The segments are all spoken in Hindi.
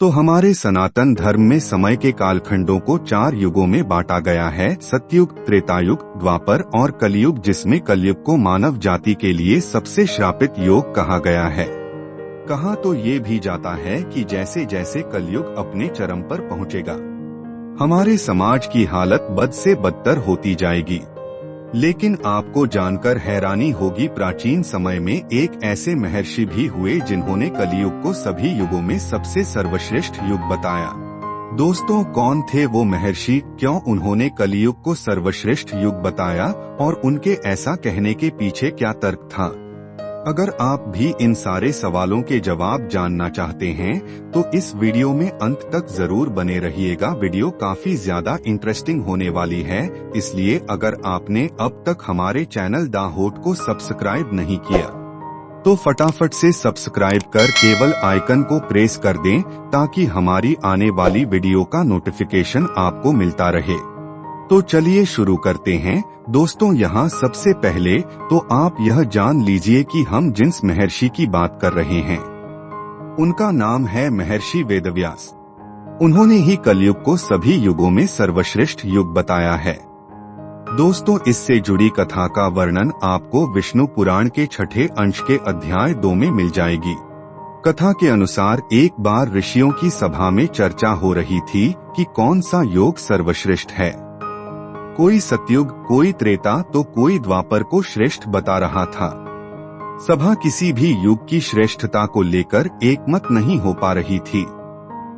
तो हमारे सनातन धर्म में समय के कालखंडों को 4 युगों में बांटा गया है, सतयुग, त्रेतायुग, द्वापर और कलयुग, जिसमें कलयुग को मानव जाति के लिए सबसे श्रापित योग कहा गया है। कहा तो ये भी जाता है कि जैसे जैसे कलयुग अपने चरम पर पहुंचेगा, हमारे समाज की हालत बद से बदतर होती जाएगी। लेकिन आपको जानकर हैरानी होगी, प्राचीन समय में एक ऐसे महर्षि भी हुए जिन्होंने कलियुग को सभी युगों में सबसे सर्वश्रेष्ठ युग बताया। दोस्तों, कौन थे वो महर्षि, क्यों उन्होंने कलियुग को सर्वश्रेष्ठ युग बताया और उनके ऐसा कहने के पीछे क्या तर्क था? अगर आप भी इन सारे सवालों के जवाब जानना चाहते हैं तो इस वीडियो में अंत तक जरूर बने रहिएगा। वीडियो काफी ज्यादा इंटरेस्टिंग होने वाली है, इसलिए अगर आपने अब तक हमारे चैनल द होट को सब्सक्राइब नहीं किया तो फटाफट से सब्सक्राइब कर केवल आइकन को प्रेस कर दें ताकि हमारी आने वाली वीडियो का नोटिफिकेशन आपको मिलता रहे। तो चलिए शुरू करते हैं। दोस्तों, यहाँ सबसे पहले तो आप यह जान लीजिए कि हम जिस महर्षि की बात कर रहे हैं उनका नाम है महर्षि वेदव्यास। उन्होंने ही कलयुग को सभी युगों में सर्वश्रेष्ठ युग बताया है। दोस्तों, इससे जुड़ी कथा का वर्णन आपको विष्णु पुराण के 6 अंश के अध्याय 2 में मिल जाएगी। कथा के अनुसार एक बार ऋषियों की सभा में चर्चा हो रही थी कि कौन सा योग सर्वश्रेष्ठ है। कोई सतयुग, कोई त्रेता तो कोई द्वापर को श्रेष्ठ बता रहा था। सभा किसी भी युग की श्रेष्ठता को लेकर एकमत नहीं हो पा रही थी,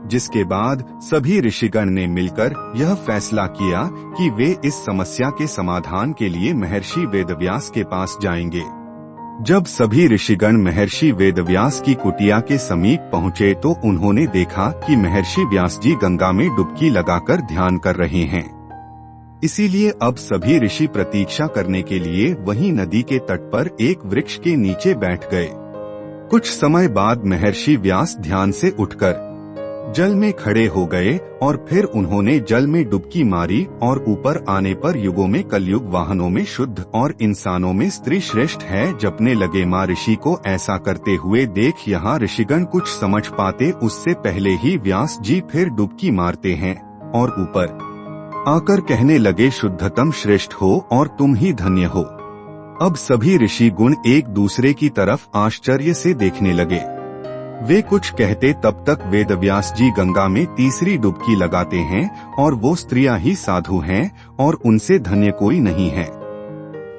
जिसके बाद सभी ऋषिगण ने मिलकर यह फैसला किया कि वे इस समस्या के समाधान के लिए महर्षि वेदव्यास के पास जाएंगे। जब सभी ऋषिगण महर्षि वेदव्यास की कुटिया के समीप पहुँचे तो उन्होंने देखा कि महर्षि व्यास जी गंगा में डुबकी लगाकर ध्यान कर रहे हैं। इसीलिए अब सभी ऋषि प्रतीक्षा करने के लिए वहीं नदी के तट पर एक वृक्ष के नीचे बैठ गए। कुछ समय बाद महर्षि व्यास ध्यान से उठकर जल में खड़े हो गए और फिर उन्होंने जल में डुबकी मारी और ऊपर आने पर युगों में कलयुग वाहनों में शुद्ध और इंसानों में स्त्री श्रेष्ठ है जपने लगे। माँ ऋषि को ऐसा करते हुए देख यहाँ ऋषिगण कुछ समझ पाते उससे पहले ही व्यास जी फिर डुबकी मारते हैं और ऊपर आकर कहने लगे, शुद्धतम श्रेष्ठ हो और तुम ही धन्य हो। अब सभी ऋषि गुण एक दूसरे की तरफ आश्चर्य से देखने लगे। वे कुछ कहते तब तक वेदव्यास जी गंगा में तीसरी डुबकी लगाते हैं और वो स्त्रियां ही साधु हैं और उनसे धन्य कोई नहीं है।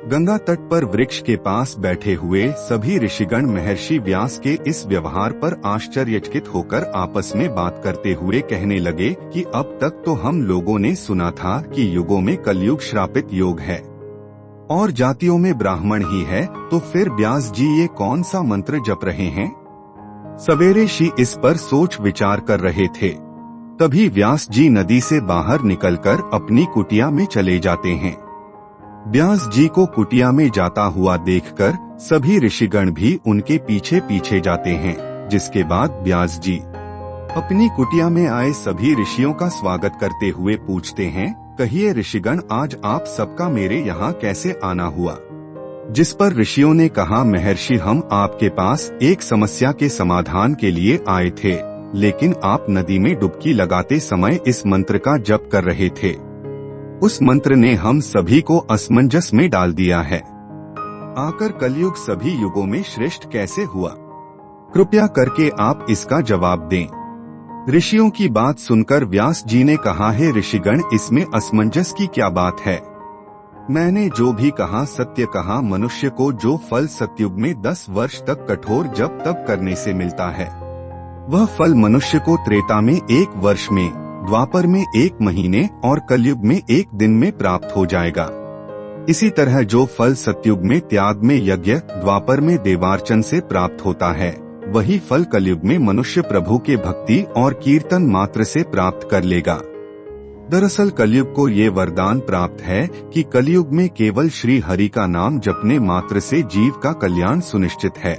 गंगा तट पर वृक्ष के पास बैठे हुए सभी ऋषिगण महर्षि व्यास के इस व्यवहार पर आश्चर्यचकित होकर आपस में बात करते हुए कहने लगे कि अब तक तो हम लोगों ने सुना था कि युगों में कलयुग श्रापित योग है और जातियों में ब्राह्मण ही है, तो फिर व्यास जी ये कौन सा मंत्र जप रहे हैं? सवेरे ऋषि इस पर सोच विचार कर रहे थे। तभी व्यास जी नदी से बाहर निकलकर अपनी कुटिया में चले जाते हैं। व्यास जी को कुटिया में जाता हुआ देखकर सभी ऋषिगण भी उनके पीछे पीछे जाते हैं, जिसके बाद व्यास जी अपनी कुटिया में आए सभी ऋषियों का स्वागत करते हुए पूछते हैं, कहिए ऋषिगण, आज आप सबका मेरे यहाँ कैसे आना हुआ? जिस पर ऋषियों ने कहा, महर्षि, हम आपके पास एक समस्या के समाधान के लिए आए थे, लेकिन आप नदी में डुबकी लगाते समय इस मंत्र का जप कर रहे थे। उस मंत्र ने हम सभी को असमंजस में डाल दिया है। आकर कलयुग सभी युगों में श्रेष्ठ कैसे हुआ? कृपया करके आप इसका जवाब दें। ऋषियों की बात सुनकर व्यास जी ने कहा, हे ऋषिगण, इसमें असमंजस की क्या बात है? मैंने जो भी कहा सत्य कहा। मनुष्य को जो फल सतयुग में 10 वर्ष तक कठोर जप तप करने से मिलता है, वह फल मनुष्य को त्रेता में 1 वर्ष में, द्वापर में 1 महीने और कलयुग में 1 दिन में प्राप्त हो जाएगा। इसी तरह जो फल सतयुग में त्याग में यज्ञ, द्वापर में देवार्चन से प्राप्त होता है, वही फल कलयुग में मनुष्य प्रभु के भक्ति और कीर्तन मात्र से प्राप्त कर लेगा। दरअसल कलयुग को ये वरदान प्राप्त है कि कलयुग में केवल श्री हरि का नाम जपने मात्र से जीव का कल्याण सुनिश्चित है।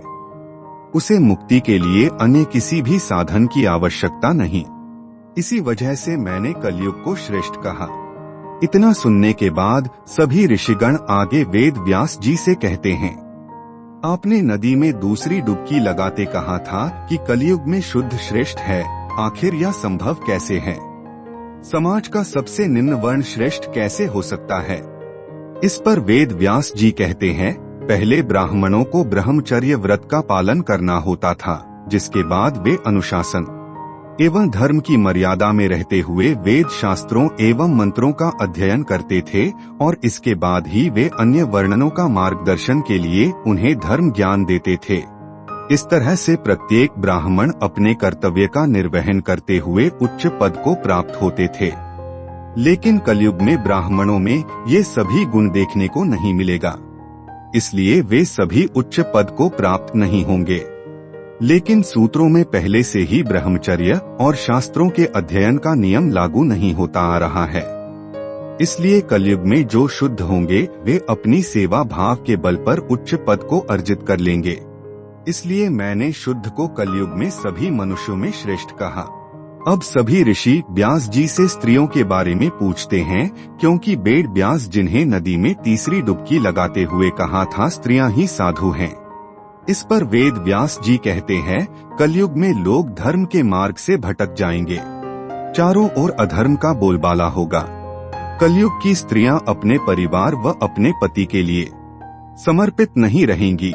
उसे मुक्ति के लिए अन्य किसी भी साधन की आवश्यकता नहीं। इसी वजह से मैंने कलयुग को श्रेष्ठ कहा। इतना सुनने के बाद सभी ऋषिगण आगे वेद व्यास जी से कहते हैं, आपने नदी में दूसरी डुबकी लगाते कहा था कि कलयुग में शुद्ध श्रेष्ठ है। आखिर यह संभव कैसे है? समाज का सबसे निम्न वर्ण श्रेष्ठ कैसे हो सकता है? इस पर वेद व्यास जी कहते हैं, पहले ब्राह्मणों को ब्रह्मचर्य व्रत का पालन करना होता था, जिसके बाद वे अनुशासन एवं धर्म की मर्यादा में रहते हुए वेद शास्त्रों एवं मंत्रों का अध्ययन करते थे और इसके बाद ही वे अन्य वर्णों का मार्गदर्शन के लिए उन्हें धर्म ज्ञान देते थे। इस तरह से प्रत्येक ब्राह्मण अपने कर्तव्य का निर्वहन करते हुए उच्च पद को प्राप्त होते थे। लेकिन कलयुग में ब्राह्मणों में ये सभी गुण देखने को नहीं मिलेगा, इसलिए वे सभी उच्च पद को प्राप्त नहीं होंगे। लेकिन सूत्रों में पहले से ही ब्रह्मचर्य और शास्त्रों के अध्ययन का नियम लागू नहीं होता आ रहा है, इसलिए कलयुग में जो शुद्ध होंगे वे अपनी सेवा भाव के बल पर उच्च पद को अर्जित कर लेंगे। इसलिए मैंने शुद्ध को कलयुग में सभी मनुष्यों में श्रेष्ठ कहा। अब सभी ऋषि व्यास जी से स्त्रियों के बारे में पूछते हैं, क्योंकि वेद व्यास जिन्हें नदी में तीसरी डुबकी लगाते हुए कहा था स्त्रियां ही साधु हैं। इस पर वेद व्यास जी कहते हैं, कलयुग में लोग धर्म के मार्ग से भटक जाएंगे, चारों ओर अधर्म का बोलबाला होगा। कलयुग की स्त्रियां अपने परिवार व अपने पति के लिए समर्पित नहीं रहेंगी।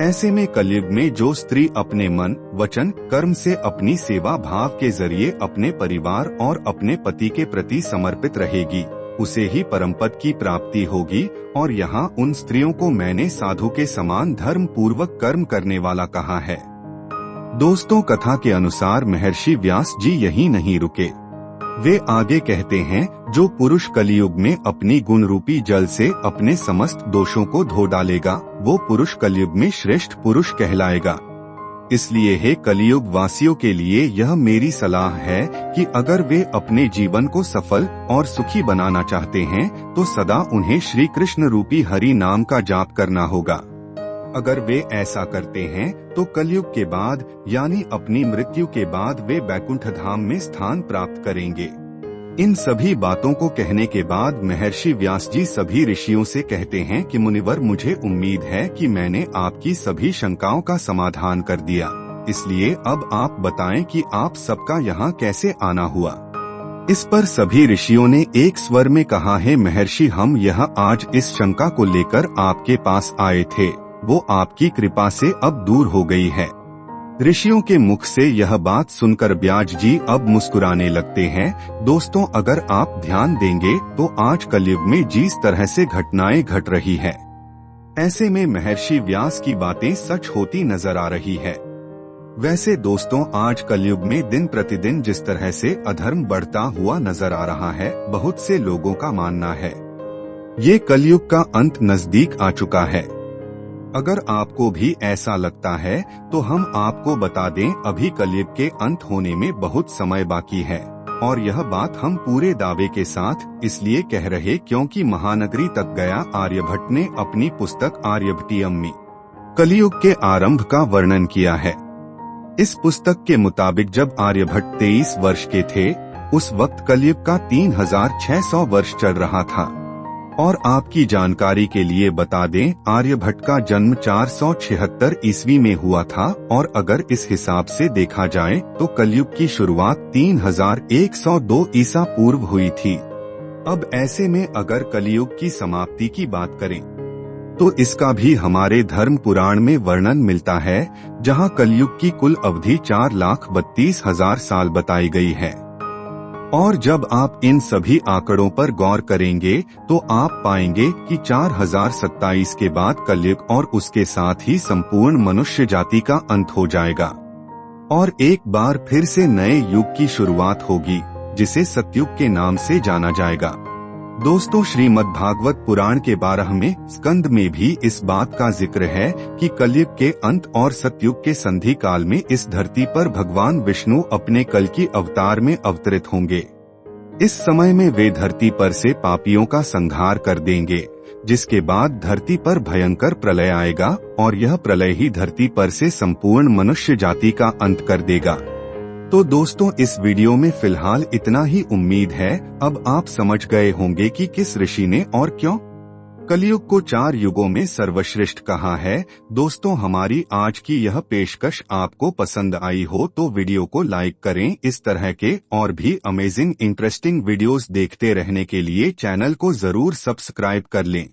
ऐसे में कलयुग में जो स्त्री अपने मन, वचन, कर्म से अपनी सेवा भाव के जरिए अपने परिवार और अपने पति के प्रति समर्पित रहेगी, उसे ही परमपद की प्राप्ति होगी। और यहाँ उन स्त्रियों को मैंने साधु के समान धर्म पूर्वक कर्म करने वाला कहा है। दोस्तों, कथा के अनुसार महर्षि व्यास जी यही नहीं रुके। वे आगे कहते हैं, जो पुरुष कलयुग में अपनी गुण रूपी जल से अपने समस्त दोषों को धो डालेगा, वो पुरुष कलयुग में श्रेष्ठ पुरुष कहलाएगा। इसलिए हे कलयुग वासियों के लिए यह मेरी सलाह है कि अगर वे अपने जीवन को सफल और सुखी बनाना चाहते हैं तो सदा उन्हें श्री कृष्ण रूपी हरि नाम का जाप करना होगा। अगर वे ऐसा करते हैं तो कलयुग के बाद यानी अपनी मृत्यु के बाद वे बैकुंठ धाम में स्थान प्राप्त करेंगे। इन सभी बातों को कहने के बाद महर्षि व्यास जी सभी ऋषियों से कहते हैं कि मुनिवर, मुझे उम्मीद है कि मैंने आपकी सभी शंकाओं का समाधान कर दिया, इसलिए अब आप बताएं कि आप सबका यहाँ कैसे आना हुआ। इस पर सभी ऋषियों ने एक स्वर में कहा है, महर्षि, हम यह आज इस शंका को लेकर आपके पास आए थे, वो आपकी कृपा से अब दूर हो गई है। ऋषियों के मुख से यह बात सुनकर व्यास जी अब मुस्कुराने लगते हैं। दोस्तों, अगर आप ध्यान देंगे तो आज कलयुग में जिस तरह से घटनाएं घट रही है, ऐसे में महर्षि व्यास की बातें सच होती नजर आ रही है। वैसे दोस्तों, आज कलयुग में दिन प्रतिदिन जिस तरह से अधर्म बढ़ता हुआ नजर आ रहा है, बहुत से लोगों का मानना है ये कलयुग का अंत नजदीक आ चुका है। अगर आपको भी ऐसा लगता है तो हम आपको बता दें, अभी कलयुग के अंत होने में बहुत समय बाकी है। और यह बात हम पूरे दावे के साथ इसलिए कह रहे क्योंकि महानगरी तक गया आर्यभट्ट ने अपनी पुस्तक आर्यभट्टियम में कलयुग के आरंभ का वर्णन किया है। इस पुस्तक के मुताबिक जब आर्यभट्ट 23 वर्ष के थे, उस वक्त कलयुग का 3600 वर्ष चल रहा था। और आपकी जानकारी के लिए बता दें, आर्यभट्ट का जन्म 476 ईस्वी में हुआ था और अगर इस हिसाब से देखा जाए तो कलयुग की शुरुआत 3102 ईसा पूर्व हुई थी। अब ऐसे में अगर कलयुग की समाप्ति की बात करें तो इसका भी हमारे धर्म पुराण में वर्णन मिलता है, जहां कलयुग की कुल अवधि 4,32,000 साल बताई गई है। और जब आप इन सभी आंकड़ों पर गौर करेंगे तो आप पाएंगे कि 4027 के बाद कलयुग और उसके साथ ही संपूर्ण मनुष्य जाति का अंत हो जाएगा और एक बार फिर से नए युग की शुरुआत होगी, जिसे सतयुग के नाम से जाना जाएगा। दोस्तों, श्रीमद् भागवत पुराण के 12वें स्कंद में भी इस बात का जिक्र है कि कलयुग के अंत और सतयुग के संधि काल में इस धरती पर भगवान विष्णु अपने कल की अवतार में अवतरित होंगे। इस समय में वे धरती पर से पापियों का संहार कर देंगे, जिसके बाद धरती पर भयंकर प्रलय आएगा और यह प्रलय ही धरती पर से संपूर्ण मनुष्य जाति का अंत कर देगा। तो दोस्तों, इस वीडियो में फिलहाल इतना ही। उम्मीद है अब आप समझ गए होंगे कि किस ऋषि ने और क्यों कलयुग को 4 युगों में सर्वश्रेष्ठ कहा है। दोस्तों, हमारी आज की यह पेशकश आपको पसंद आई हो तो वीडियो को लाइक करें। इस तरह के और भी अमेजिंग इंटरेस्टिंग वीडियोस देखते रहने के लिए चैनल को जरूर सब्सक्राइब कर लें।